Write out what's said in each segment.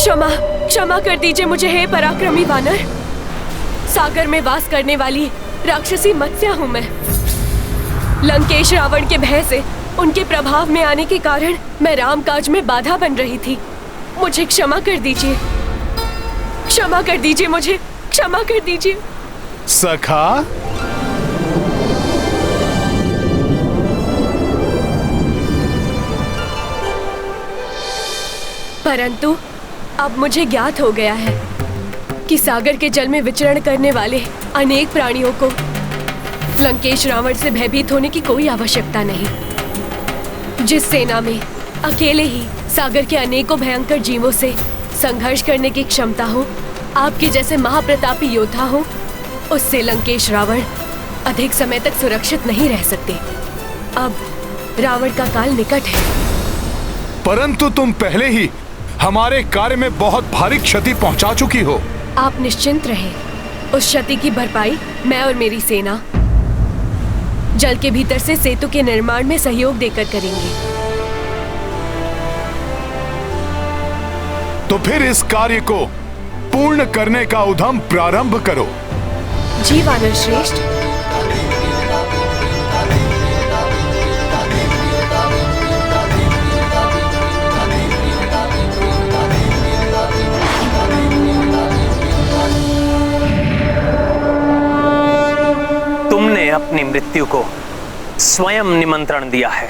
क्षमा क्षमा कर दीजिए मुझे, हे पराक्रमी वानर। सागर में वास करने वाली राक्षसी मत्स्या हूँ मैं। लंकेश रावण के भय से, उनके प्रभाव में आने के कारण मैं रामकाज में बाधा बन रही थी। मुझे क्षमा कर दीजिए, क्षमा कर दीजिए, मुझे क्षमा कर दीजिए। सखा, परंतु अब मुझे ज्ञात हो गया है कि सागर के जल में विचरण करने वाले अनेक प्राणियों को लंकेश रावण से भयभीत होने की कोई आवश्यकता नहीं। जिस सेना में अकेले ही सागर के अनेकों भयंकर जीवों से संघर्ष करने की क्षमता हो, आपके जैसे महाप्रतापी योद्धा हो, उससे लंकेश रावण अधिक समय तक सुरक्षित नहीं रह सकते। अब रावण का काल निकट है। परंतु तुम पहले ही हमारे कार्य में बहुत भारी क्षति पहुंचा चुकी हो। आप निश्चिंत रहें, उस क्षति की भरपाई मैं और मेरी सेना जल के भीतर से सेतु के निर्माण में सहयोग देकर करेंगे। तो फिर इस कार्य को पूर्ण करने का उद्यम प्रारंभ करो। जी वानर श्रेष्ठ। तुमने अपनी मृत्यु को स्वयं निमंत्रण दिया है।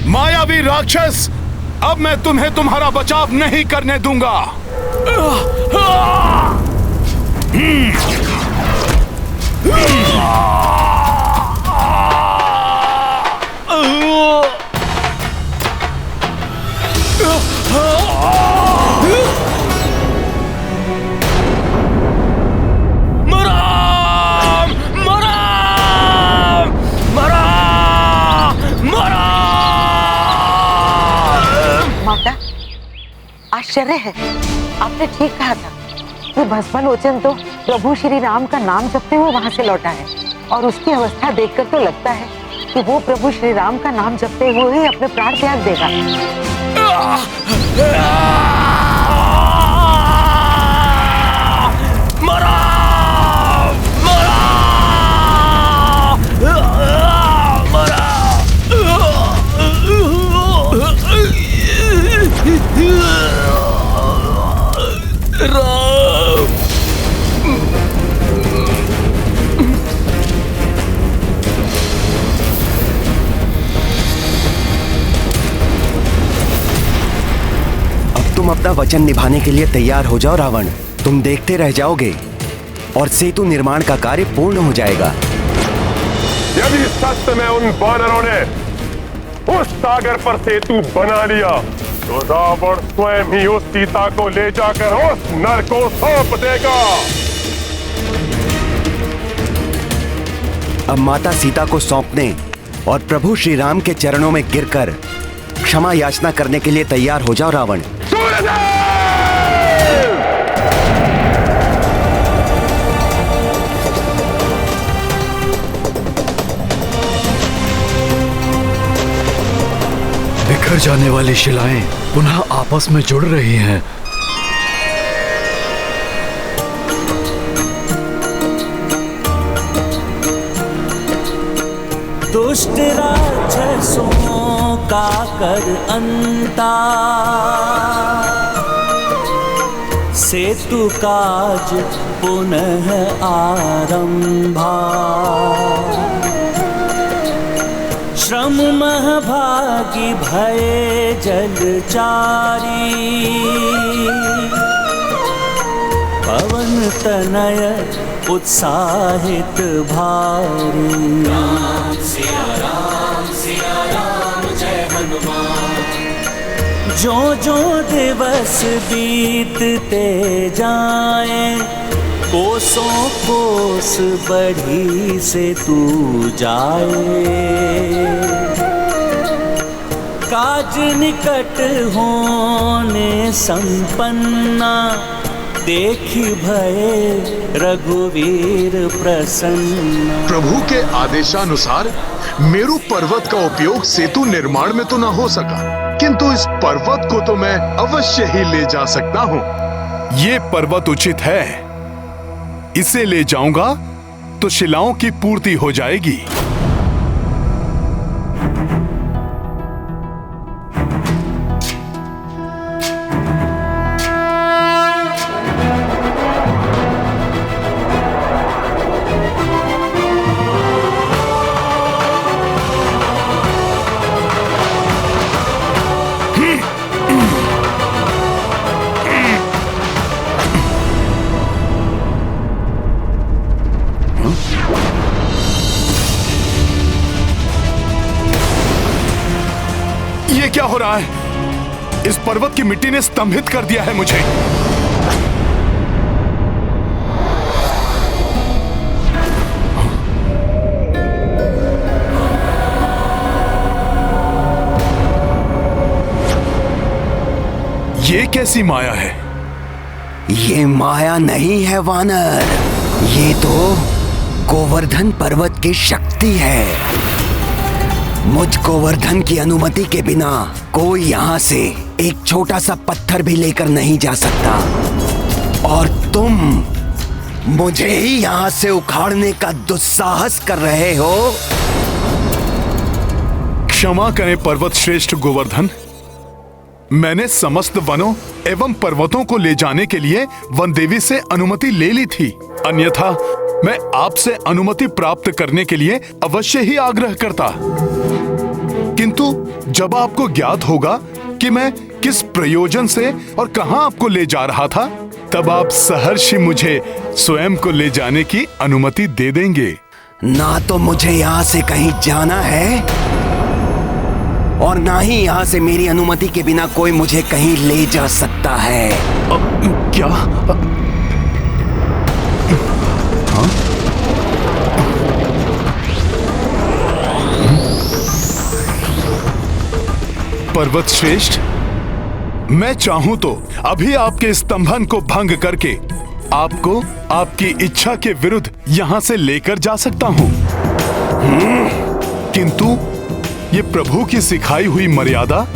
मायावी राक्षस, अब मैं तुम्हें तुम्हारा बचाव नहीं करने दूंगा। आश्चर्य है, आपने ठीक कहा था। वो भस्मालोचन तो प्रभु श्री राम का नाम जपते हुए वहां से लौटा है, और उसकी अवस्था देखकर तो लगता है कि वो प्रभु श्री राम का नाम जपते हुए ही अपने प्राण त्याग देगा। तुम अपना वचन निभाने के लिए तैयार हो जाओ रावण। तुम देखते रह जाओगे और सेतु निर्माण का कार्य पूर्ण हो जाएगा। यदि सच में उन वानरों ने उस सागर पर सेतु बना लिया तो रावण स्वयं ही उस सीता को ले जाकर उस नर को सौंप देगा। अब माता सीता को सौंपने और प्रभु श्री राम के चरणों में गिरकर क्षमा याचना करने के लिए तैयार हो जाओ रावण। बिखर जाने वाली शिलाएं पुनः आपस में जुड़ रही हैं। दुष्ट राक्षसों का कर अंता, सेतु काज पुनः आरंभा। श्रम महभागी भये जलचारी, पवन तनय उत्साहित भारी। राम सिया राम जय हनुमान। जो दिवस बीतते जाएं, कोसों कोस बढ़ी से तू जाए। काज निकट होने संपन्ना, देखी भये रघुवीर प्रसन्न। प्रभु के आदेशानुसार मेरू पर्वत का उपयोग सेतु निर्माण में तो न हो सका, किंतु इस पर्वत को तो मैं अवश्य ही ले जा सकता हूँ। ये पर्वत उचित है, इसे ले जाऊंगा तो शिलाओं की पूर्ति हो जाएगी। ये क्या हो रहा है? इस पर्वत की मिट्टी ने स्तंभित कर दिया है मुझे। ये कैसी माया है? ये माया नहीं है वानर, ये तो गोवर्धन पर्वत की शक्ति है। मुझ गोवर्धन की अनुमति के बिना कोई यहाँ से एक छोटा सा पत्थर भी लेकर नहीं जा सकता, और तुम मुझे ही यहाँ से उखाड़ने का दुस्साहस कर रहे हो। क्षमा करें पर्वत श्रेष्ठ गोवर्धन, मैंने समस्त वनों एवं पर्वतों को ले जाने के लिए वन देवी से अनुमति ले ली थी, अन्यथा मैं आपसे अनुमति प्राप्त करने के लिए अवश्य ही आग्रह करता। किंतु जब आपको ज्ञात होगा कि मैं किस प्रयोजन से और कहां आपको ले जा रहा था, तब आप सहर्ष मुझे स्वयं को ले जाने की अनुमति दे देंगे। ना तो मुझे यहाँ से कहीं जाना है, और ना ही यहाँ से मेरी अनुमति के बिना कोई मुझे कहीं ले जा सकता है। क्या? हाँ? पर्वत श्रेष्ठ, मैं चाहूं तो अभी आपके स्तंभन को भंग करके आपको आपकी इच्छा के विरुद्ध यहां से लेकर जा सकता हूं, किंतु ये प्रभु की सिखाई हुई मर्यादा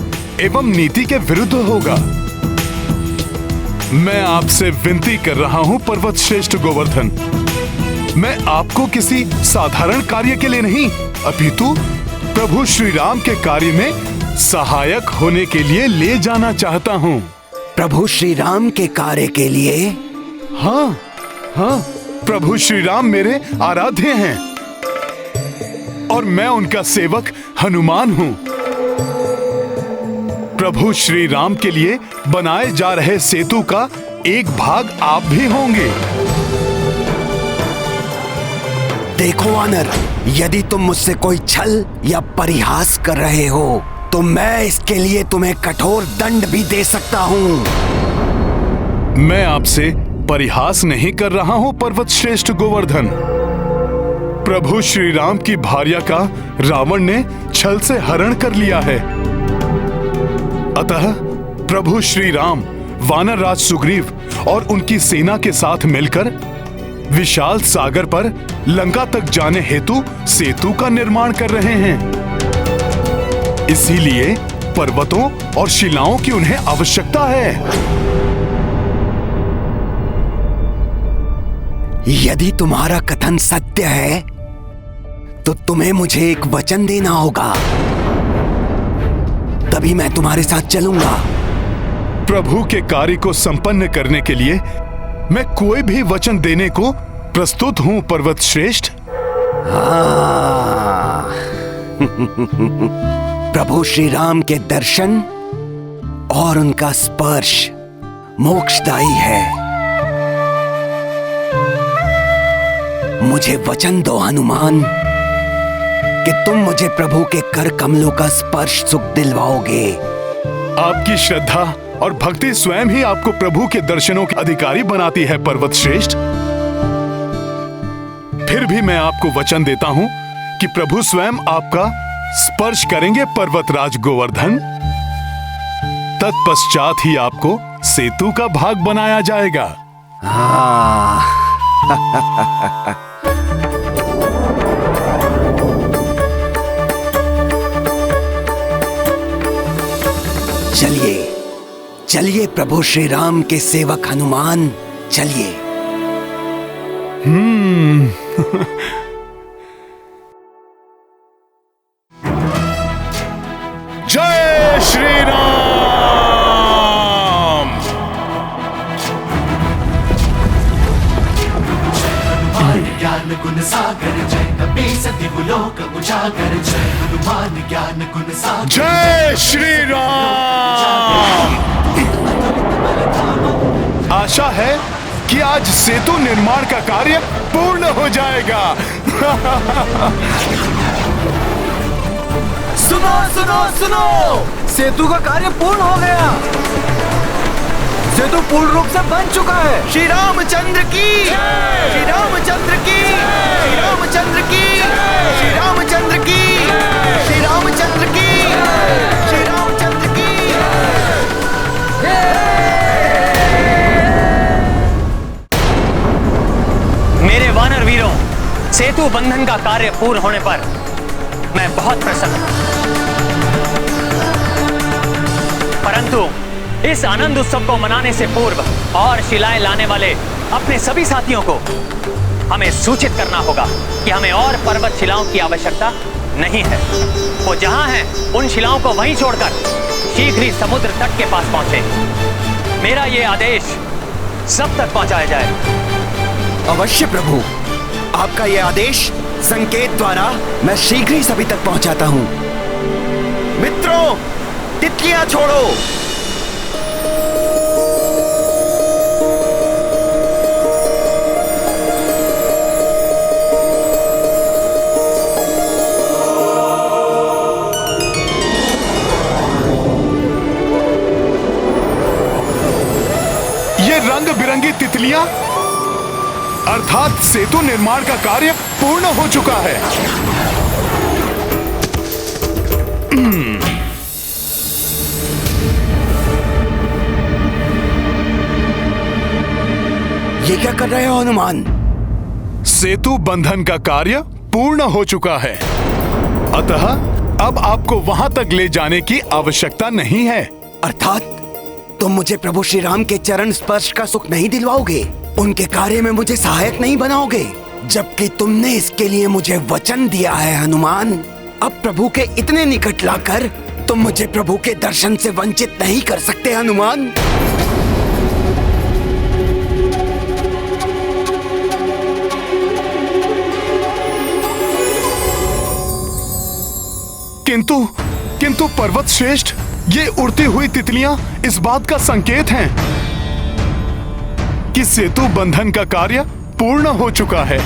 एवं नीति के विरुद्ध होगा। मैं आपसे विनती कर रहा हूं पर्वत श्रेष्ठ गोवर्धन, मैं आपको किसी साधारण कार्य के लिए नहीं, अपितु प्रभु श्री राम के कार्य में सहायक होने के लिए ले जाना चाहता हूँ। प्रभु श्री राम के कार्य के लिए? हाँ हाँ, प्रभु श्री राम मेरे आराध्य हैं और मैं उनका सेवक हनुमान हूँ। प्रभु श्री राम के लिए बनाए जा रहे सेतु का एक भाग आप भी होंगे। देखो वानर, यदि तुम मुझसे कोई छल या परिहास कर रहे हो तो मैं इसके लिए तुम्हें कठोर दंड भी दे सकता हूँ। मैं आपसे परिहास नहीं कर रहा हूँ पर्वत श्रेष्ठ गोवर्धन। प्रभु श्री राम की भार्या का रावण ने छल से हरण कर लिया है, अतः प्रभु श्री राम वानर राज सुग्रीव और उनकी सेना के साथ मिलकर विशाल सागर पर लंका तक जाने हेतु सेतु का निर्माण कर रहे हैं। इसीलिए पर्वतों और शिलाओं की उन्हें आवश्यकता है। यदि तुम्हारा कथन सत्य है तो तुम्हें मुझे एक वचन देना होगा, तभी मैं तुम्हारे साथ चलूंगा। प्रभु के कार्य को संपन्न करने के लिए मैं कोई भी वचन देने को प्रस्तुत हूं पर्वत श्रेष्ठ। प्रभु श्री राम के दर्शन और उनका स्पर्श मोक्षदायी है। मुझे वचन दो हनुमान कि तुम मुझे प्रभु के कर कमलों का स्पर्श सुख दिलवाओगे। आपकी श्रद्धा और भक्ति स्वयं ही आपको प्रभु के दर्शनों के अधिकारी बनाती है पर्वत श्रेष्ठ। फिर भी मैं आपको वचन देता हूं कि प्रभु स्वयं आपका स्पर्श करेंगे पर्वतराज गोवर्धन। तत्पश्चात ही आपको सेतु का भाग बनाया जाएगा। चलिए चलिए प्रभु श्री राम के सेवक हनुमान, चलिए। जय श्री राम। ज्ञान गुण सागर जय कपीस दिवलोक उजागर जय हनुमान ज्ञान गुण सागर जय श्री राम। आशा है कि आज सेतु निर्माण का कार्य पूर्ण हो जाएगा। सुनो सुनो सुनो, सेतु का कार्य पूर्ण हो गया। सेतु पूर्ण रूप से बन चुका है। श्री रामचंद्र की, श्री रामचंद्र की, श्री रामचंद्र की, श्री रामचंद्र की, श्री रामचंद्र की, श्री रामचंद्र की। मेरे वानर वीरों, सेतु बंधन का कार्य पूर्ण होने पर मैं बहुत प्रसन्न हूं। परंतु इस आनंद उत्सव को मनाने से पूर्व और शिलाएं लाने वाले अपने सभी साथियों को हमें सूचित करना होगा कि हमें और पर्वत शिलाओं की आवश्यकता नहीं है। वो जहां हैं उन शिलाओं को वहीं छोड़कर शीघ्र ही समुद्र तट के पास पहुंचे। मेरा ये आदेश सब तक पहुंचाया जाए। अवश्य प्रभु, आपका ये आदेश संकेत द्वारा मैं शीघ्र ही सभी तक पहुंचाता हूं। मित्रों, तितलियां छोड़ो। ये रंग बिरंगी तितलियां अर्थात सेतु निर्माण का कार्य पूर्ण हो चुका है। ये क्या कर रहे हो हनुमान? सेतु बंधन का कार्य पूर्ण हो चुका है, अतः अब आपको वहां तक ले जाने की आवश्यकता नहीं है। अर्थात तुम मुझे प्रभु श्री राम के चरण स्पर्श का सुख नहीं दिलवाओगे, उनके कार्य में मुझे सहायक नहीं बनाओगे, जबकि तुमने इसके लिए मुझे वचन दिया है हनुमान। अब प्रभु के इतने निकट लाकर तुम मुझे प्रभु के दर्शन से वंचित नहीं कर सकते हनुमान। किंतु पर्वत श्रेष्ठ, ये उड़ती हुई तितलियां इस बात का संकेत हैं कि सेतु बंधन का कार्य पूर्ण हो चुका है।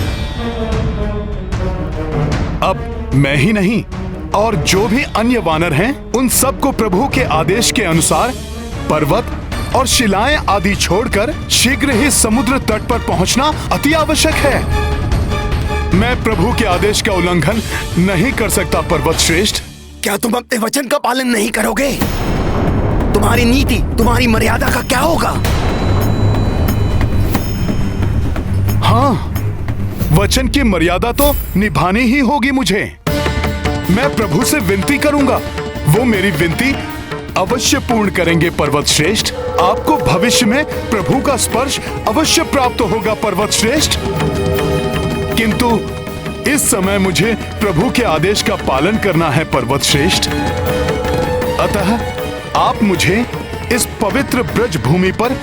अब मैं ही नहीं और जो भी अन्य वानर हैं, उन सबको प्रभु के आदेश के अनुसार पर्वत और शिलाएं आदि छोड़कर शीघ्र ही समुद्र तट पर पहुंचना अति आवश्यक है। मैं प्रभु के आदेश का उल्लंघन नहीं कर सकता पर्वत श्रेष्ठ। क्या तुम अपने वचन का पालन नहीं करोगे? तुम्हारी नीति, तुम्हारी मर्यादा का क्या होगा? हाँ, वचन की मर्यादा तो निभानी ही होगी मुझे। मैं प्रभु से विनती करूंगा, वो मेरी विनती अवश्य पूर्ण करेंगे पर्वत श्रेष्ठ। आपको भविष्य में प्रभु का स्पर्श अवश्य प्राप्त होगा पर्वत श्रेष्ठ। किंतु इस समय मुझे प्रभु के आदेश का पालन करना है पर्वत श्रेष्ठ। अतः आप मुझे इस पवित्र ब्रज भूमि पर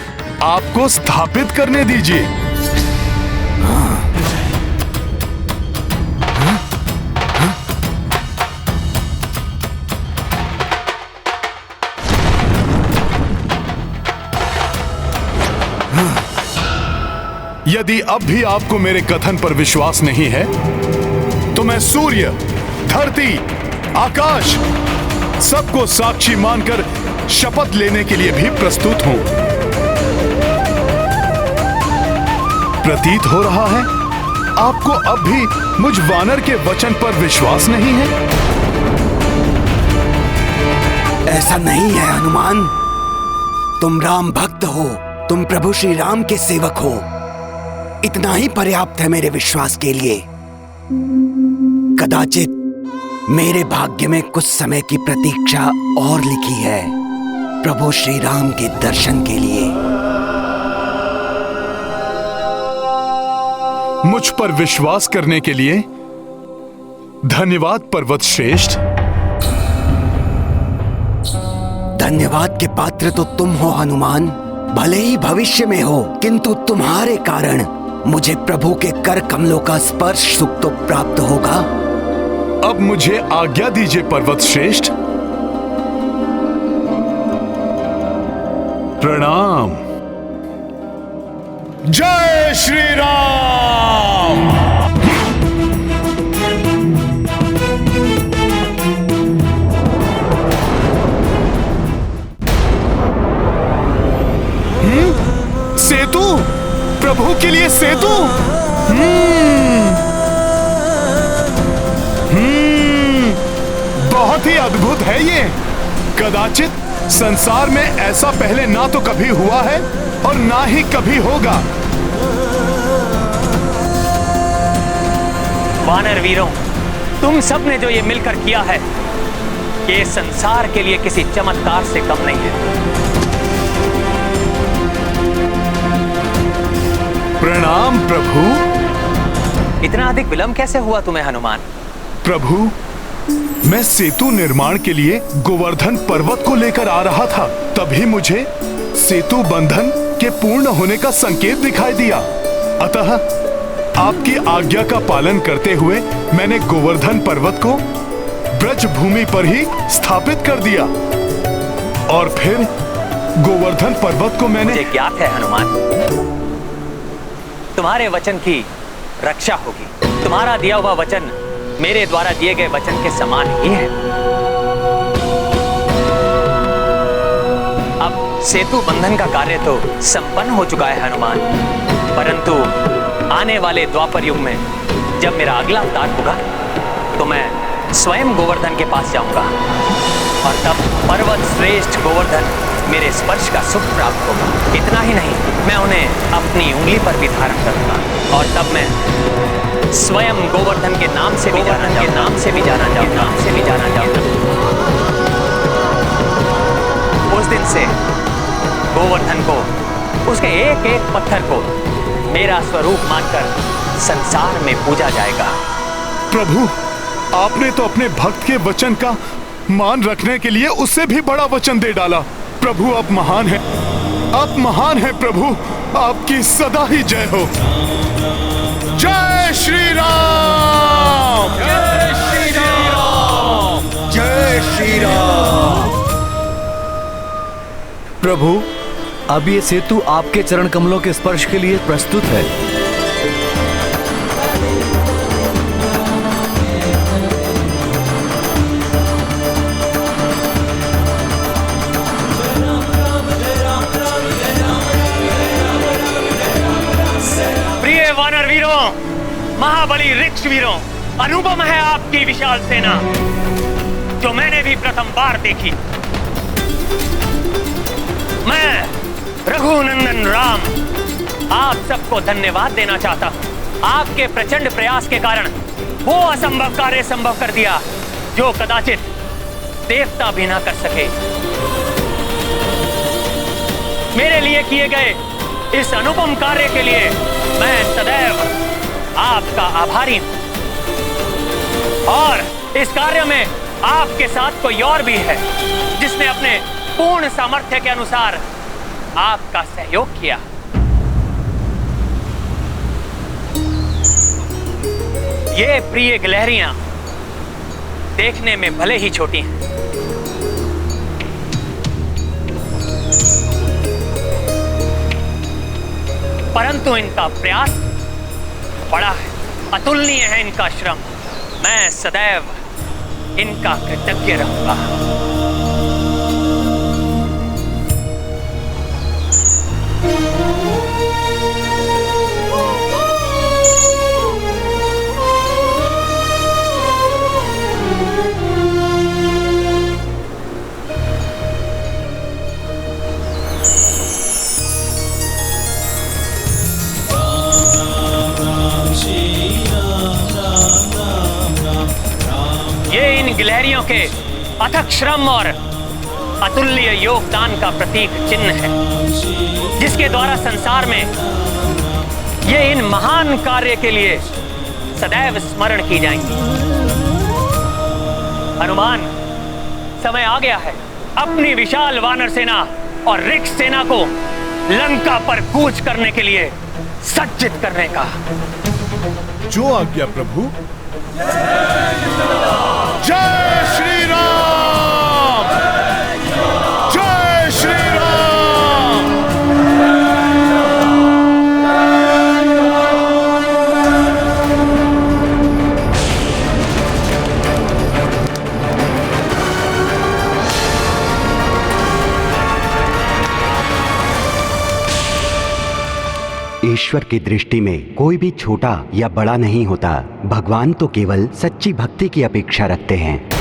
आपको स्थापित करने दीजिए। यदि अब भी आपको मेरे कथन पर विश्वास नहीं है तो मैं सूर्य, धरती, आकाश सबको साक्षी मानकर शपथ लेने के लिए भी प्रस्तुत हूं। प्रतीत हो रहा है आपको अब भी मुझ वानर के वचन पर विश्वास नहीं है। ऐसा नहीं है हनुमान। तुम राम भक्त हो, तुम प्रभु श्री राम के सेवक हो। इतना ही पर्याप्त है मेरे विश्वास के लिए। कदाचित मेरे भाग्य में कुछ समय की प्रतीक्षा और लिखी है प्रभु श्री राम के दर्शन के लिए। मुझ पर विश्वास करने के लिए धन्यवाद पर्वत श्रेष्ठ। धन्यवाद के पात्र तो तुम हो हनुमान, भले ही भविष्य में हो, किंतु तुम्हारे कारण मुझे प्रभु के कर कमलों का स्पर्श सुख तो प्राप्त होगा। अब मुझे आज्ञा दीजिए पर्वत श्रेष्ठ। प्रणाम। जय श्री राम। सेतु, प्रभु के लिए सेतु। बहुत ही अद्भुत है ये। कदाचित संसार में ऐसा पहले ना तो कभी हुआ है और ना ही कभी होगा। वानर वीरों, तुम सब ने जो ये मिलकर किया है, ये संसार के लिए किसी चमत्कार से कम नहीं है। प्रणाम प्रभु। इतना अधिक विलंब कैसे हुआ तुम्हें हनुमान? प्रभु, मैं सेतु निर्माण के लिए गोवर्धन पर्वत को लेकर आ रहा था। तभी मुझे सेतु बंधन के पूर्ण होने का संकेत दिखाई दिया। अतः आपकी आज्ञा का पालन करते हुए मैंने गोवर्धन पर्वत को ब्रज भूमि पर ही स्थापित कर दिया और फिर गोवर्धन पर्वत को मैंने। मुझे ज्ञात है हनुमान, तुम्हारे वचन की रक्षा होगी। तुम्हारा दिया हुआ वचन मेरे द्वारा दिए गए वचन के समान ही है। अब सेतु बंधन का कार्य तो संपन्न हो चुका है हनुमान, परंतु आने वाले द्वापर युग में जब मेरा अगला अवतार होगा तो मैं स्वयं गोवर्धन के पास जाऊंगा और तब पर्वत श्रेष्ठ गोवर्धन मेरे स्पर्श का सुख प्राप्त होगा। इतना ही नहीं, मैं उन्हें अपनी उंगली पर भी धारण करूंगा और तब मैं स्वयं गोवर्धन के नाम से भी जाना जाऊंगा। उस दिन से गोवर्धन को, उसके एक एक पत्थर को मेरा स्वरूप मानकर संसार में पूजा जाएगा। प्रभु, आपने तो अपने भक्त के वचन का मान रखने के लिए उससे भी बड़ा वचन दे डाला। प्रभु, आप महान हैं, आप महान हैं प्रभु। आपकी सदा ही जय हो। जय श्री राम। जय श्री राम। जय श्री राम। प्रभु, अब ये सेतु आपके चरण कमलों के स्पर्श के लिए प्रस्तुत है। प्रिय वानर वीरों, महाबली ऋक्ष वीरों, अनुपम है आपकी विशाल सेना जो मैंने भी प्रथम बार देखी। मैं रघुनंदन राम आप सबको धन्यवाद देना चाहता हूं। आपके प्रचंड प्रयास के कारण वो असंभव कार्य संभव कर दिया जो कदाचित देवता भी ना कर सके। मेरे लिए किए गए इस अनुपम कार्य के लिए मैं सदैव आपका आभारी हूं और इस कार्य में आपके साथ कोई और भी है जिसने अपने पूर्ण सामर्थ्य के अनुसार आपका सहयोग किया। ये प्रिय गिलहरियां देखने में भले ही छोटी हैं, परंतु इनका प्रयास बड़ा है, अतुलनीय है इनका श्रम। मैं सदैव इनका कृतज्ञ रहूंगा। ये इन गिलहरियों के अथक श्रम और अतुल्य योगदान का प्रतीक चिन्ह है, जिसके द्वारा संसार में ये इन महान कार्य के लिए सदैव स्मरण की जाएंगी। हनुमान, समय आ गया है अपनी विशाल वानर सेना और ऋक्ष सेना को लंका पर कूच करने के लिए सज्जित करने का। जो आज्ञा प्रभु। जय श्री राम, जय श्री राम। ईश्वर की दृष्टि में कोई भी छोटा या बड़ा नहीं होता। भगवान तो केवल सच्ची भक्ति की अपेक्षा रखते हैं।